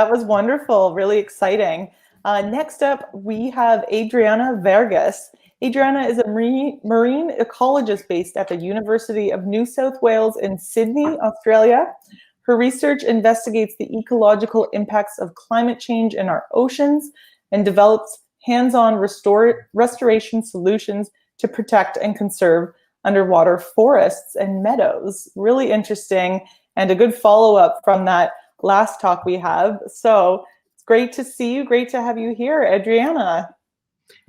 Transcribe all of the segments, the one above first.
That was wonderful, really exciting. Next up, we have Adriana Vergés. Adriana is a marine ecologist based at the University of New South Wales in Sydney, Australia. Her research investigates the ecological impacts of climate change in our oceans and develops hands-on restoration solutions to protect and conserve underwater forests and meadows. Really interesting and a good follow-up from that last talk we have. So it's great to see you. Great to have you here, Adriana.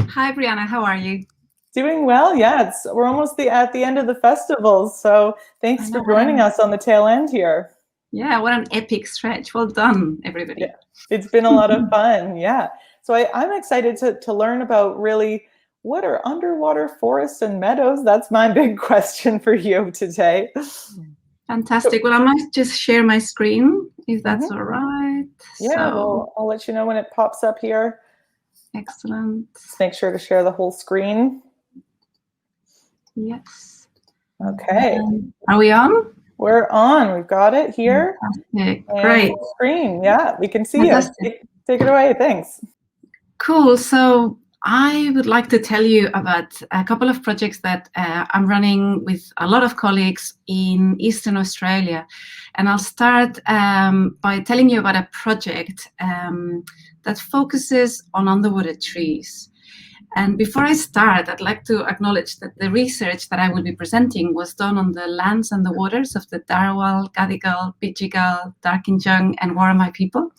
Hi, Brianna. How are you? Doing well. Yeah, we're almost at the end of the festival. So thanks for joining us on the tail end here. Yeah, what an epic stretch. Well done, everybody. Yeah, it's been a lot of fun. Yeah. So I'm excited to learn about really what are underwater forests and meadows. That's my big question for you today. Fantastic. Well, I might just share my screen, if that's all right. Yeah, well, I'll let you know when it pops up here. Excellent. Just make sure to share the whole screen. Yes. Okay. Are we on? We're on. We've got it here. Fantastic. Great. Screen. Yeah, we can see Fantastic. you. Take it away. Thanks. Cool. So I would like to tell you about a couple of projects that I'm running with a lot of colleagues in Eastern Australia. And I'll start by telling you about a project that focuses on underwater trees. And before I start, I'd like to acknowledge that the research that I will be presenting was done on the lands and the waters of the Darawal, Gadigal, Bidjigal, Darkinjung, and Worimi people.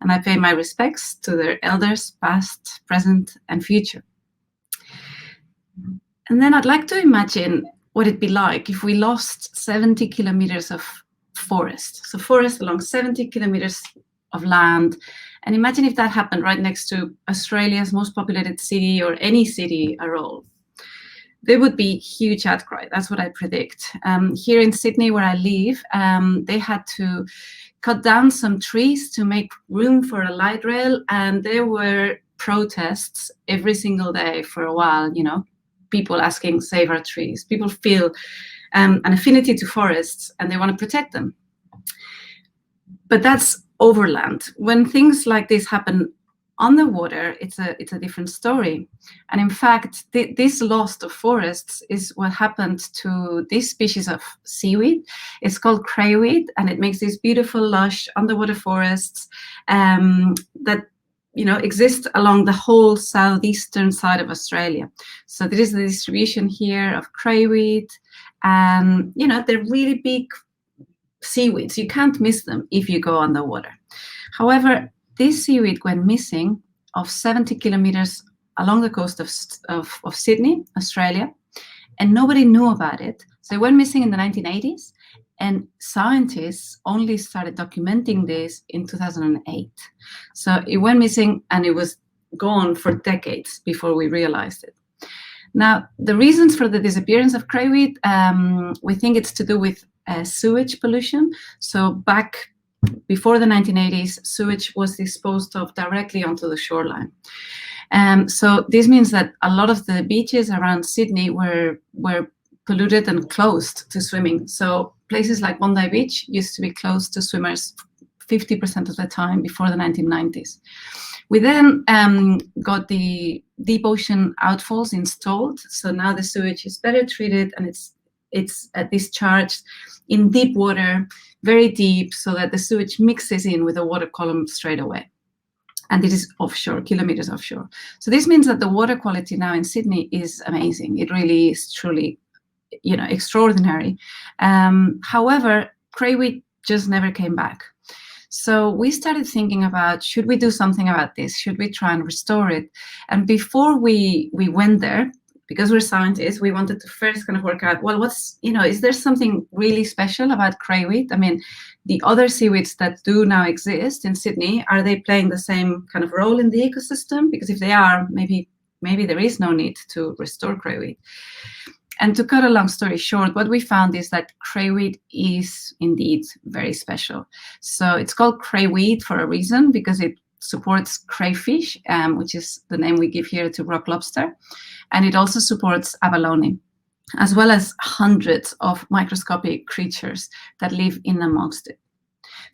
And I pay my respects to their elders, past, present, and future. And then I'd like to imagine what it'd be like if we lost 70 kilometers of forest. So forest along 70 kilometers of land. And imagine if that happened right next to Australia's most populated city or any city at all. There would be huge outcry. That's what I predict. Here in Sydney, where I live, they had to cut down some trees to make room for a light rail. And there were protests every single day for a while, you know, people asking, save our trees. People feel an affinity to forests and they want to protect them. But that's overland. When things like this happen on the water, it's a different story. And in fact, this loss of forests is what happened to this species of seaweed. It's called crayweed, and it makes these beautiful, lush underwater forests that exist along the whole southeastern side of Australia. So there is the distribution here of crayweed, and they're really big seaweeds. You can't miss them if you go underwater. However, this seaweed went missing of 70 kilometers along the coast of Sydney, Australia, and nobody knew about it. So it went missing in the 1980s, and scientists only started documenting this in 2008. So it went missing and it was gone for decades before we realized it. Now, the reasons for the disappearance of crayweed, we think it's to do with sewage pollution. So back before the 1980s, sewage was disposed of directly onto the shoreline. So this means that a lot of the beaches around Sydney were polluted and closed to swimming. So places like Bondi Beach used to be closed to swimmers 50% of the time before the 1990s. We then got the deep ocean outfalls installed. So now the sewage is better treated and it's discharged in deep water, very deep, so that the sewage mixes in with the water column straight away. And it is offshore, kilometers offshore. So this means that the water quality now in Sydney is amazing. It really is truly, extraordinary. However, crayweed just never came back. So we started thinking about, should we do something about this? Should we try and restore it? And before we went there, because we're scientists, we wanted to first kind of work out, well, is there something really special about crayweed? I mean, the other seaweeds that do now exist in Sydney, are they playing the same kind of role in the ecosystem? Because if they are, maybe there is no need to restore crayweed. And to cut a long story short, what we found is that crayweed is indeed very special. So it's called crayweed for a reason, because it supports crayfish, which is the name we give here to rock lobster. And it also supports abalone, as well as hundreds of microscopic creatures that live in amongst it.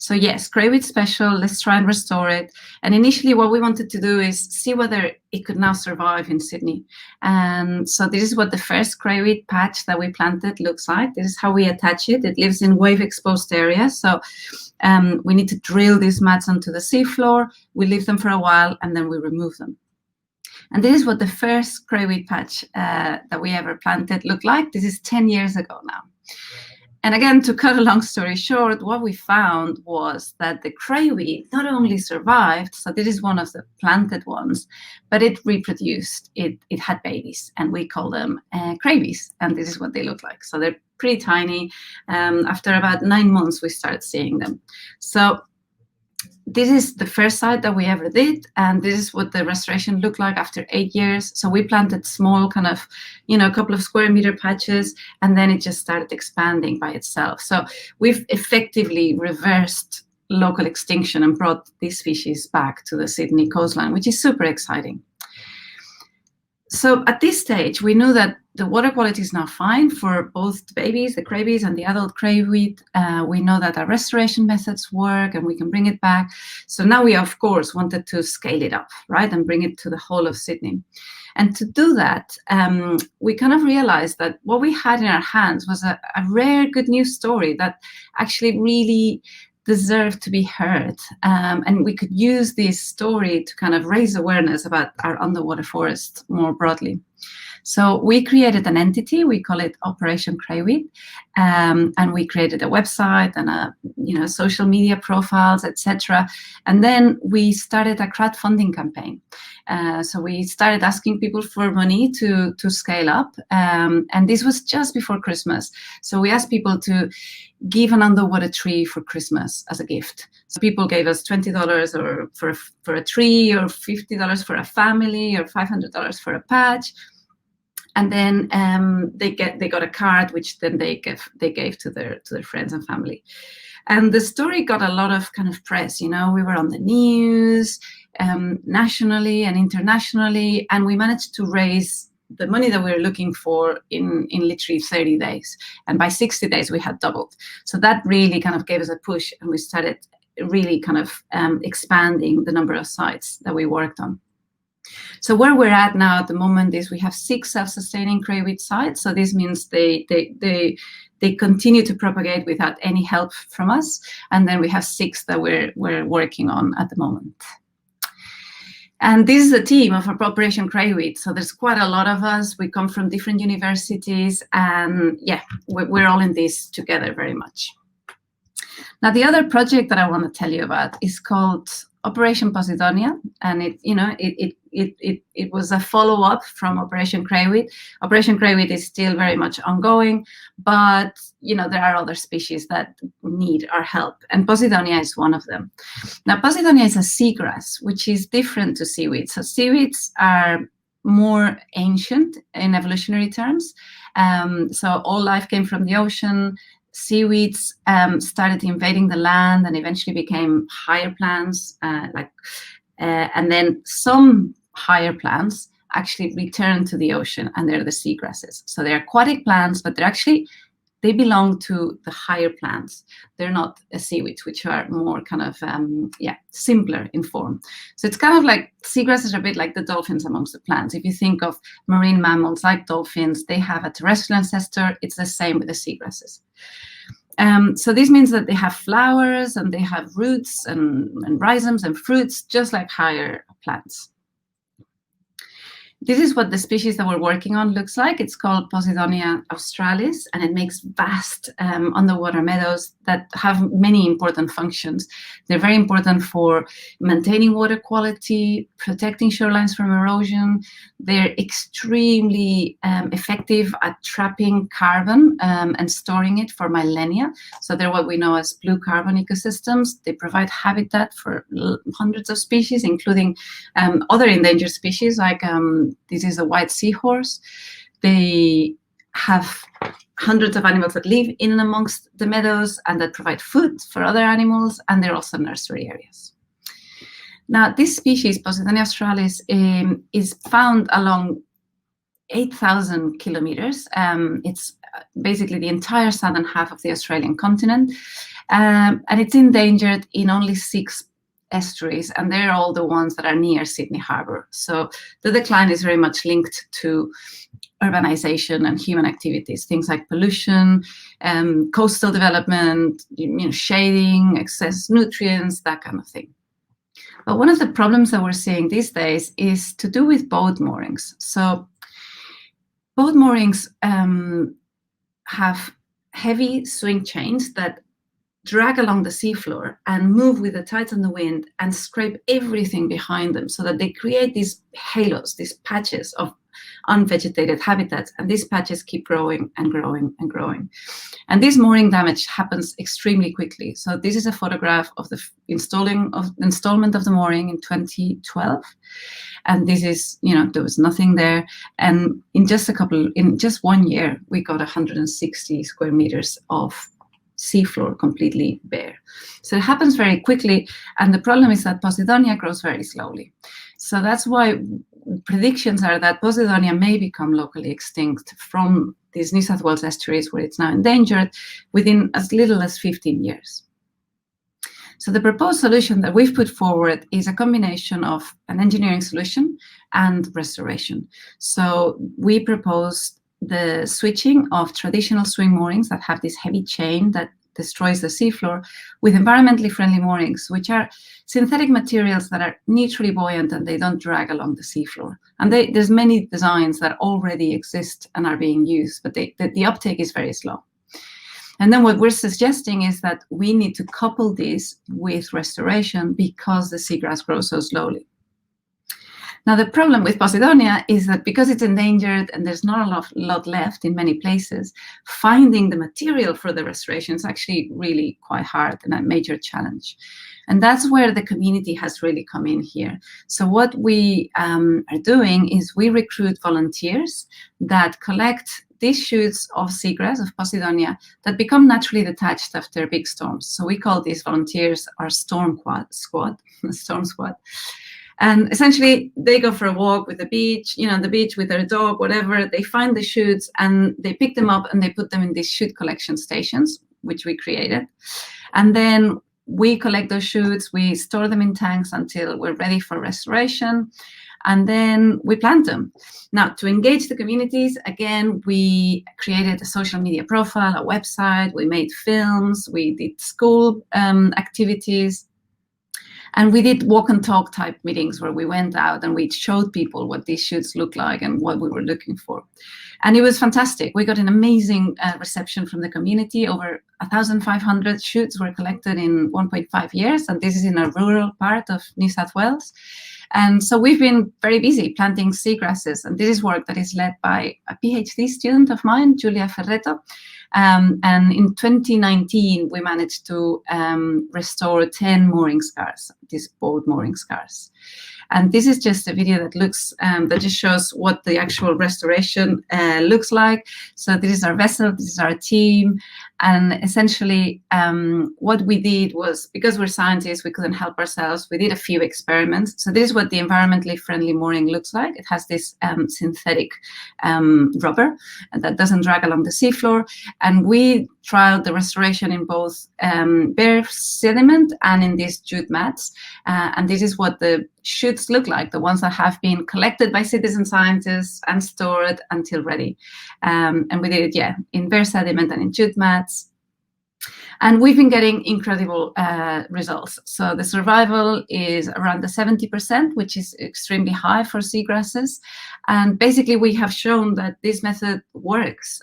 So yes, crayweed special, let's try and restore it. And initially what we wanted to do is see whether it could now survive in Sydney. And so this is what the first crayweed patch that we planted looks like. This is how we attach it. It lives in wave-exposed areas. So we need to drill these mats onto the seafloor. We leave them for a while, and then we remove them. And this is what the first crayweed patch that we ever planted looked like. This is 10 years ago now. And again, to cut a long story short, what we found was that the crayweed not only survived, so this is one of the planted ones, but it reproduced. It had babies, and we call them crayweeds, and this is what they look like. So they're pretty tiny. After about 9 months, we start seeing them. So this is the first site that we ever did, and this is what the restoration looked like after 8 years. So we planted small kind of, a couple of square meter patches, and then it just started expanding by itself. So we've effectively reversed local extinction and brought these species back to the Sydney coastline, which is super exciting. So at this stage, we knew that the water quality is now fine for both the babies, the crayweeds, and the adult crayweed. We know that our restoration methods work and we can bring it back. So now we, of course, wanted to scale it up, right, and bring it to the whole of Sydney. And to do that, we kind of realized that what we had in our hands was a rare good news story that actually really deserved to be heard. And we could use this story to kind of raise awareness about our underwater forest more broadly. So we created an entity, we call it Operation Crayweed, and we created a website and social media profiles, etc. And then we started a crowdfunding campaign. So we started asking people for money to scale up, and this was just before Christmas. So we asked people to give an underwater tree for Christmas as a gift. So people gave us $20 or for a tree, or $50 for a family, or $500 for a patch. And then they got a card, which then they gave to their friends and family. And the story got a lot of kind of press. We were on the news nationally and internationally, and we managed to raise the money that we were looking for in literally 30 days. And by 60 days, we had doubled. So that really kind of gave us a push, and we started really kind of expanding the number of sites that we worked on. So where we're at now at the moment is we have 6 self-sustaining crayweed sites. So this means they continue to propagate without any help from us. And then we have 6 that we're working on at the moment. And this is the team of our Operation Crayweed. So there's quite a lot of us. We come from different universities, and yeah, we're all in this together very much. Now, the other project that I want to tell you about is called Operation Bosadonia, and it was a follow-up from Operation Crayweed. Operation Crayweed is still very much ongoing, but there are other species that need our help, and Bosadonia is one of them. Now, Bosadonia is a seagrass, which is different to seaweeds. So seaweeds are more ancient in evolutionary terms. So all life came from the ocean. Seaweeds started invading the land and eventually became higher plants, and then some higher plants actually return to the ocean, and they're the seagrasses. So they're aquatic plants, but they belong to the higher plants. They're not seaweeds, which are more kind of, simpler in form. So it's kind of like seagrasses are a bit like the dolphins amongst the plants. If you think of marine mammals like dolphins, they have a terrestrial ancestor. It's the same with the seagrasses. So this means that they have flowers and they have roots and rhizomes and fruits, just like higher plants. This is what the species that we're working on looks like. It's called Bosadonia australis, and it makes vast underwater meadows that have many important functions. They're very important for maintaining water quality, protecting shorelines from erosion. They're extremely effective at trapping carbon and storing it for millennia. So they're what we know as blue carbon ecosystems. They provide habitat for hundreds of species, including other endangered species like this is a white seahorse. They have hundreds of animals that live in and amongst the meadows and that provide food for other animals, and they're also nursery areas. Now, this species, Bosadonia australis, is found along 8,000 kilometers. It's basically the entire southern half of the Australian continent. And it's endangered in only 6 estuaries, and they're all the ones that are near Sydney Harbour. So the decline is very much linked to urbanization and human activities, things like pollution, coastal development, shading, excess nutrients, that kind of thing. But one of the problems that we're seeing these days is to do with boat moorings. So boat moorings have heavy swing chains that drag along the seafloor and move with the tides and the wind and scrape everything behind them, so that they create these halos, these patches of unvegetated habitats, and these patches keep growing and growing and growing. And this mooring damage happens extremely quickly. So this is a photograph of the installment of the mooring in 2012. And this is, there was nothing there. And in just 1 year, we got 160 square meters of seafloor completely bare. So it happens very quickly, and the problem is that Bosadonia grows very slowly. So that's why predictions are that Bosadonia may become locally extinct from these New South Wales estuaries, where it's now endangered, within as little as 15 years. So the proposed solution that we've put forward is a combination of an engineering solution and restoration. So we proposed the switching of traditional swing moorings that have this heavy chain that destroys the seafloor with environmentally friendly moorings, which are synthetic materials that are neutrally buoyant and they don't drag along the seafloor. And there's many designs that already exist and are being used, but the uptake is very slow. And then what we're suggesting is that we need to couple this with restoration because the seagrass grows so slowly. Now, the problem with Bosadonia is that because it's endangered and there's not a lot left in many places, finding the material for the restoration is actually really quite hard and a major challenge. And that's where the community has really come in here. So what we are doing is we recruit volunteers that collect these shoots of seagrass, of Bosadonia, that become naturally detached after big storms. So we call these volunteers our storm squad. And essentially, they go for a walk with the beach, the beach with their dog, whatever. They find the shoots and they pick them up and they put them in these shoot collection stations, which we created. And then we collect those shoots, we store them in tanks until we're ready for restoration, and then we plant them. Now, to engage the communities, again, we created a social media profile, a website, we made films, we did school activities. And we did walk and talk type meetings where we went out and we showed people what these shoots look like and what we were looking for. And it was fantastic. We got an amazing reception from the community. Over 1,500 shoots were collected in 1.5 years. And this is in a rural part of New South Wales. And so we've been very busy planting seagrasses. And this is work that is led by a PhD student of mine, Julia Ferretto. And in 2019, we managed to restore 10 mooring scars, these boat mooring scars. And this is just a video that looks, that just shows what the actual restoration looks like. So this is our vessel, this is our team. And essentially what we did was, because we're scientists, we couldn't help ourselves. We did a few experiments. So this is what the environmentally friendly mooring looks like. It has this synthetic rubber that doesn't drag along the seafloor. And we trialed the restoration in both bare sediment and in these jute mats. And this is what the shoots look like, the ones that have been collected by citizen scientists and stored until ready. And we did it, in bare sediment and in jute mats. And we've been getting incredible results. So the survival is around the 70%, which is extremely high for seagrasses. And basically, we have shown that this method works.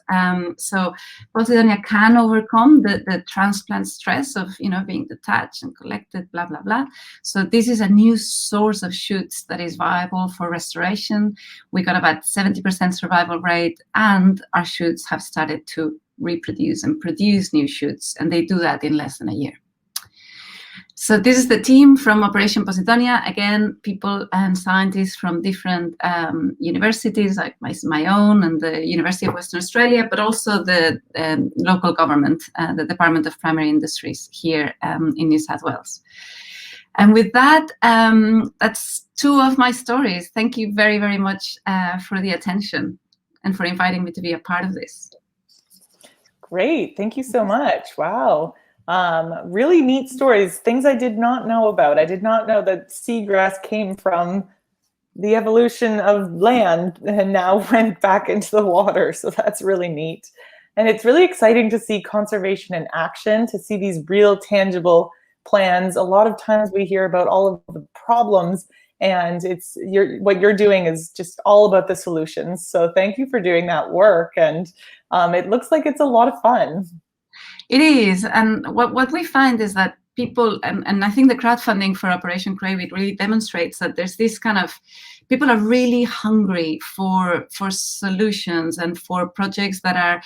So Bosadonia can overcome the transplant stress of being detached and collected, blah, blah, blah. So this is a new source of shoots that is viable for restoration. We got about 70% survival rate, and our shoots have started to reproduce and produce new shoots, and they do that in less than a year. So this is the team from Operation Bosadonia. Again, people and scientists from different universities, like my own and the University of Western Australia, but also the local government, the Department of Primary Industries here in New South Wales. And with that, that's two of my stories. Thank you very, very much for the attention. and for inviting me to be a part of this. Great. Thank you so much. Wow. Really neat stories, things I did not know about. I did not know that seagrass came from the evolution of land and now went back into the water. So that's really neat. And it's really exciting to see conservation in action, to see these real tangible plans. A lot of times we hear about all of the problems, and what you're doing is just all about the solutions. So thank you for doing that work. And it looks like it's a lot of fun. It is. And what we find is that people, and I think the crowdfunding for Operation Crave It really demonstrates that there's this kind of, people are really hungry for solutions and for projects that are,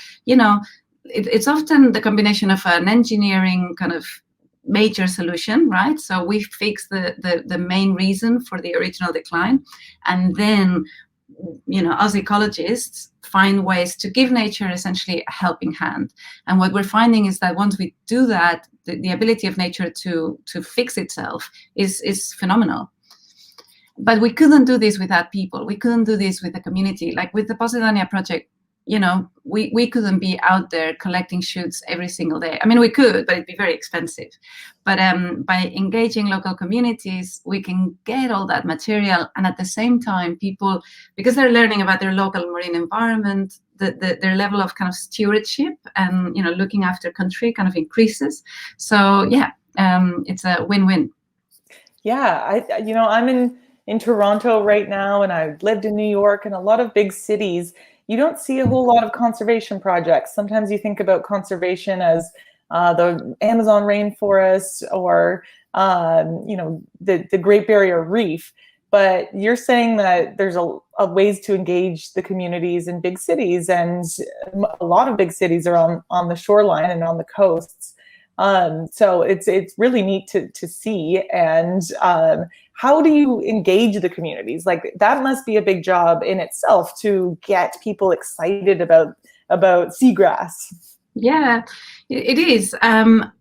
it's often the combination of an engineering kind of major solution, right? So we fix the main reason for the original decline, and then us ecologists find ways to give nature essentially a helping hand. And what we're finding is that once we do that, the ability of nature to fix itself is phenomenal. But we couldn't do this without people. We couldn't do this with the community. Like with the Bosadonia project, we couldn't be out there collecting shoots every single day. I mean, we could, but it'd be very expensive. But by engaging local communities, we can get all that material. And at the same time, people, because they're learning about their local marine environment, their level of kind of stewardship and, looking after country kind of increases. So yeah, it's a win-win. Yeah, I'm in Toronto right now, and I've lived in New York and a lot of big cities. You don't see a whole lot of conservation projects. Sometimes you think about conservation as the Amazon rainforest or, the Great Barrier Reef. But you're saying that there's a ways to engage the communities in big cities, and a lot of big cities are on the shoreline and on the coasts. So it's really neat to see. And how do you engage the communities? Like, that must be a big job in itself to get people excited about seagrass. Yeah, it is.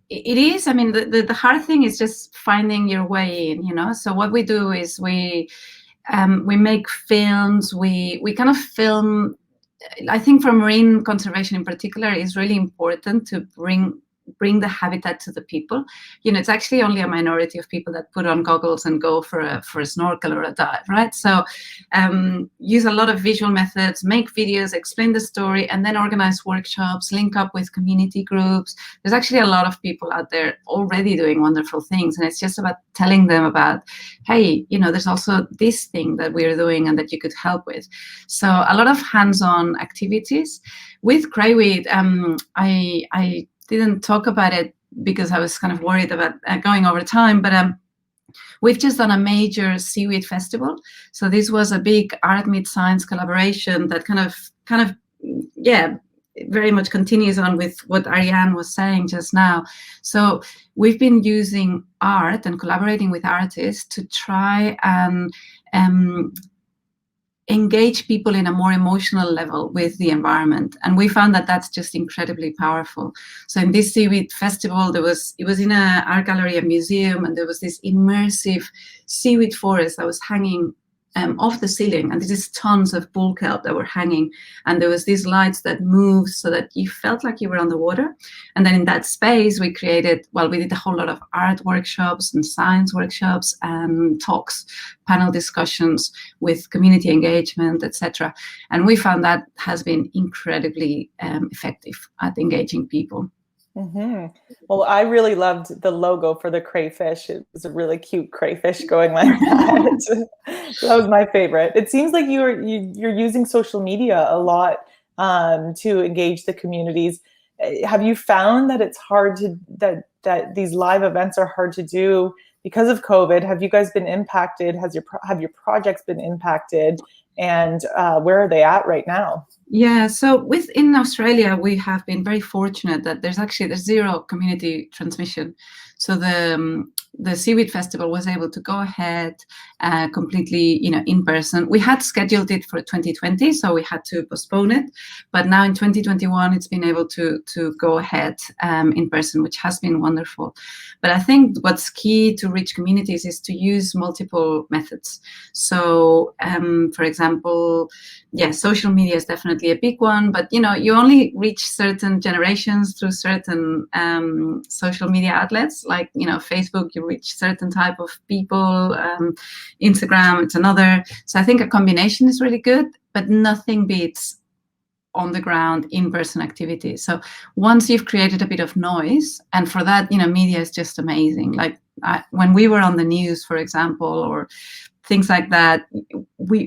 It is. I mean, the hard thing is just finding your way in. So what we do is we make films. We kind of film. I think for marine conservation in particular, it's really important to bring the habitat to the people. It's actually only a minority of people that put on goggles and go for a snorkel or a dive, right? So use a lot of visual methods, make videos, explain the story, and then organize workshops, link up with community groups. There's actually a lot of people out there already doing wonderful things, and it's just about telling them about, hey, there's also this thing that we're doing and that you could help with. So a lot of hands-on activities. With Crayweed, I didn't talk about it because I was kind of worried about going over time, but we've just done a major Seaweed Festival. So this was a big art meets science collaboration that kind of very much continues on with what Ariane was saying just now. So we've been using art and collaborating with artists to try and engage people in a more emotional level with the environment. And we found that that's just incredibly powerful. So in this Seaweed Festival, it was in an art gallery, a museum, and there was this immersive seaweed forest that was hanging off the ceiling, and there's tons of bull kelp that were hanging, and there was these lights that moved so that you felt like you were on the water. And then in that space we did a whole lot of art workshops and science workshops and talks, panel discussions with community engagement, etc. And we found that has been incredibly effective at engaging people. Mm-hmm. Well, I really loved the logo for the crayfish. It was a really cute crayfish going like that. So that was my favorite. It seems like you're using social media a lot to engage the communities. Have you found that it's hard that these live events are hard to do because of COVID? Have you guys been impacted? Have your projects been impacted? And where are they at right now? Yeah, so within Australia, we have been very fortunate that there's zero community transmission. So the Seaweed Festival was able to go ahead completely, in person. We had scheduled it for 2020, so we had to postpone it. But now in 2021, it's been able to go ahead in person, which has been wonderful. But I think what's key to reach communities is to use multiple methods. So, for example, social media is definitely a big one, but you only reach certain generations through certain social media outlets, like Facebook, you reach certain type of people, Instagram, it's another. So I think a combination is really good, but nothing beats on the ground in-person activities. So once you've created a bit of noise, and for that, media is just amazing. Like when we were on the news, for example, or things like that,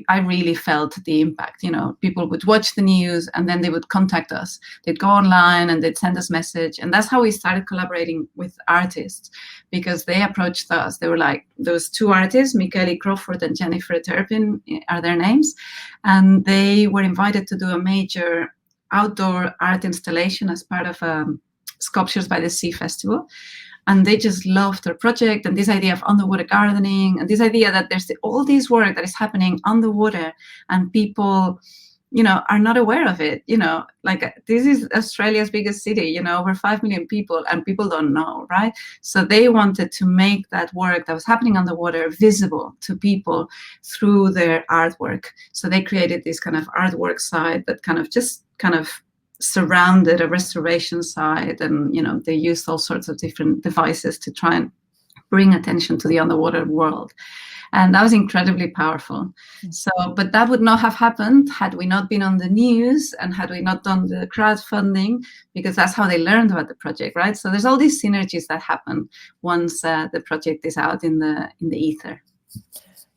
I really felt the impact. People would watch the news and then they would contact us. They'd go online and they'd send us message. And that's how we started collaborating with artists, because they approached us. They were like, those two artists, Michele Crawford and Jennifer Turpin are their names. And they were invited to do a major outdoor art installation as part of Sculptures by the Sea Festival. And they just loved their project and this idea of underwater gardening and this idea that there's all this work that is happening underwater and people, are not aware of it. Like this is Australia's biggest city, over 5 million people, and people don't know, right? So they wanted to make that work that was happening underwater visible to people through their artwork. So they created this kind of artwork site that kind of surrounded a restoration site, and they used all sorts of different devices to try and bring attention to the underwater world, and that was incredibly powerful. So, but that would not have happened had we not been on the news and had we not done the crowdfunding, because that's how they learned about the project, right? So there's all these synergies that happen once the project is out in the ether.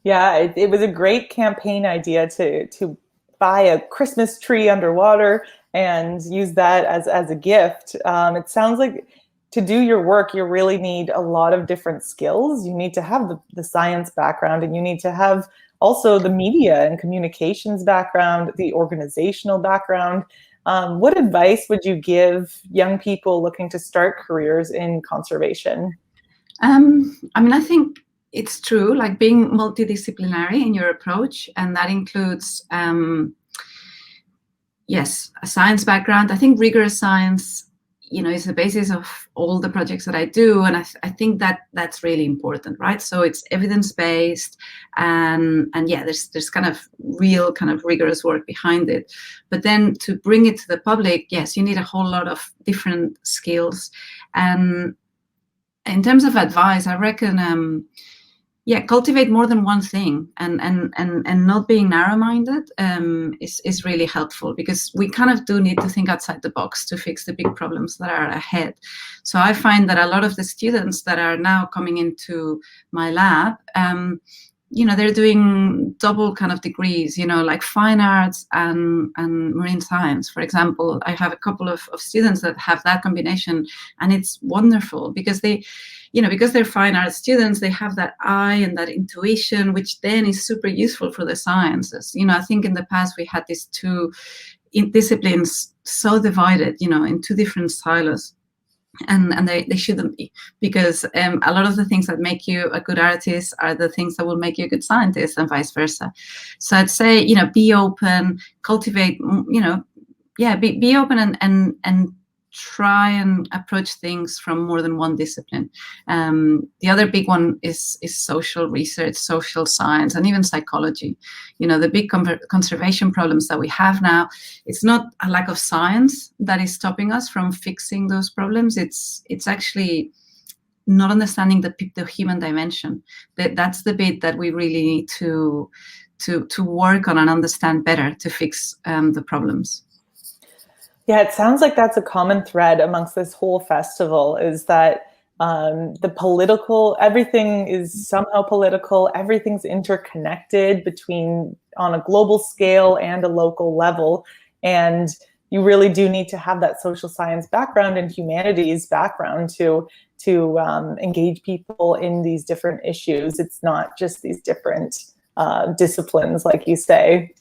Yeah, it was a great campaign idea to buy a Christmas tree underwater and use that as a gift. It sounds like to do your work, you really need a lot of different skills. You need to have the science background, and you need to have also the media and communications background, the organizational background. What advice would you give young people looking to start careers in conservation? I think it's true, like being multidisciplinary in your approach, and that includes yes, a science background. I think rigorous science, is the basis of all the projects that I do. And I think that that's really important, right? So it's evidence-based and yeah, there's kind of real kind of rigorous work behind it. But then to bring it to the public, yes, you need a whole lot of different skills. And in terms of advice, I reckon, cultivate more than one thing, and not being narrow-minded is really helpful, because we kind of do need to think outside the box to fix the big problems that are ahead. So I find that a lot of the students that are now coming into my lab, they're doing double kind of degrees, like fine arts and marine science. For example, I have a couple of students that have that combination, and it's wonderful because because they're fine arts students, they have that eye and that intuition, which then is super useful for the sciences. I think in the past we had these two disciplines so divided, in two different silos. And they shouldn't be, because a lot of the things that make you a good artist are the things that will make you a good scientist, and vice versa. So I'd say, be open, cultivate, be open and try and approach things from more than one discipline. The other big one is social research, social science, and even psychology. The big conservation problems that we have now, it's not a lack of science that is stopping us from fixing those problems. It's actually not understanding the human dimension. That's the bit that we really need to work on and understand better to fix the problems. Yeah, it sounds like that's a common thread amongst this whole festival, is that the political, everything is somehow political, everything's interconnected on a global scale and a local level. And you really do need to have that social science background and humanities background to engage people in these different issues. It's not just these different disciplines, like you say.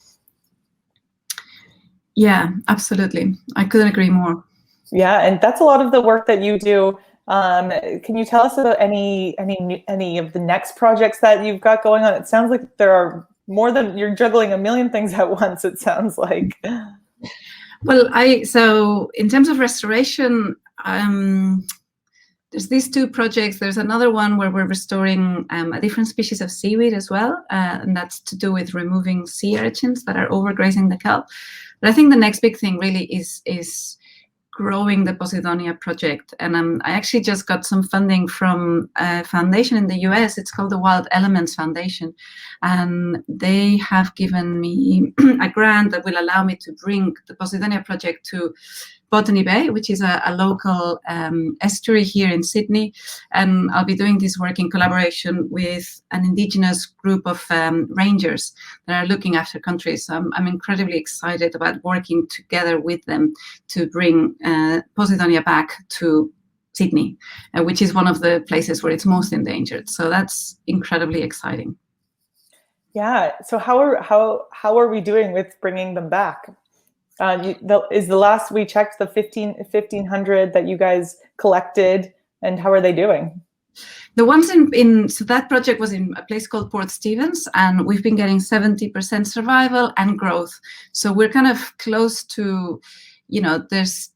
Yeah, absolutely. I couldn't agree more. Yeah, and that's a lot of the work that you do Can you tell us about any of the next projects that you've got going on? It sounds like there are more than you're juggling a million things at once. It sounds like. Well, so in terms of restoration, there's these two projects. There's another one where we're restoring a different species of seaweed as well, and that's to do with removing sea urchins that are overgrazing the kelp. But I think the next big thing really is growing the Bosadonia project. And I actually just got some funding from a foundation in the US. It's called the Wild Elements Foundation. And they have given me a grant that will allow me to bring the Bosadonia project to Botany Bay, which is a local estuary here in Sydney. And I'll be doing this work in collaboration with an indigenous group of rangers that are looking after countries. So I'm incredibly excited about working together with them to bring Bosadonia back to Sydney, which is one of the places where it's most endangered. So that's incredibly exciting. Yeah. So how are we doing with bringing them back? Is the last we checked the 1,500 that you guys collected, and how are they doing? The ones so that project was in a place called Port Stephens, and we've been getting 70% survival and growth. So we're kind of close to, there's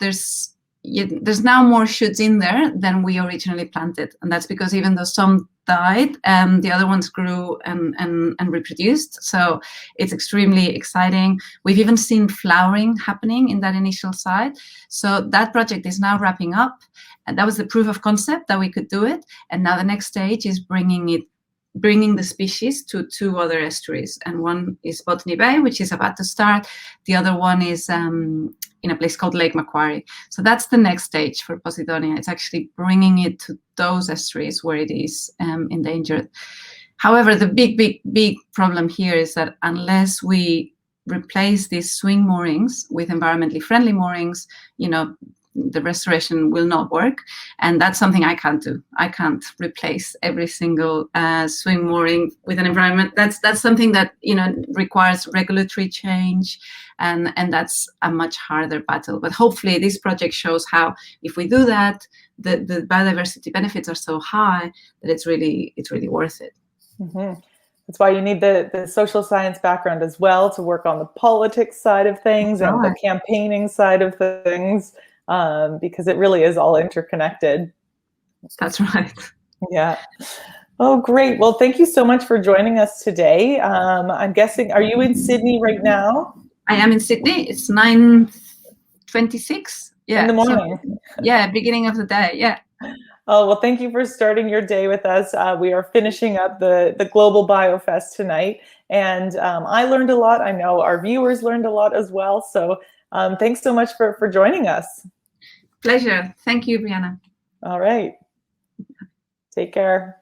now more shoots in there than we originally planted, and that's because even though some died, the other ones grew and reproduced. So it's extremely exciting. We've even seen flowering happening in that initial site. So that project is now wrapping up, and that was the proof of concept that we could do it. And now the next stage is bringing the species to two other estuaries, and one is Botany Bay, which is about to start. The other one is in a place called Lake Macquarie. So that's the next stage for Bosadonia. It's actually bringing it to those estuaries where it is endangered. However, the big problem here is that unless we replace these swing moorings with environmentally friendly moorings, the restoration will not work. And that's something I can't do. I can't replace every single swing mooring with an environment. That's something that requires regulatory change, and that's a much harder battle. But hopefully this project shows how, if we do that, the biodiversity benefits are so high that it's really worth it. Mm-hmm. That's why you need the social science background as well to work on the politics side of things and the campaigning side of things. Because it really is all interconnected. That's right. Yeah. Oh, great. Well, thank you so much for joining us today. I'm guessing, are you in Sydney right now? I am in Sydney. It's 9:26. Yeah. In the morning. So, beginning of the day. Yeah. Oh, well, thank you for starting your day with us. We are finishing up the Global BioFest tonight, and I learned a lot. I know our viewers learned a lot as well. So thanks so much for joining us. Pleasure. Thank you, Brianna. All right. Take care.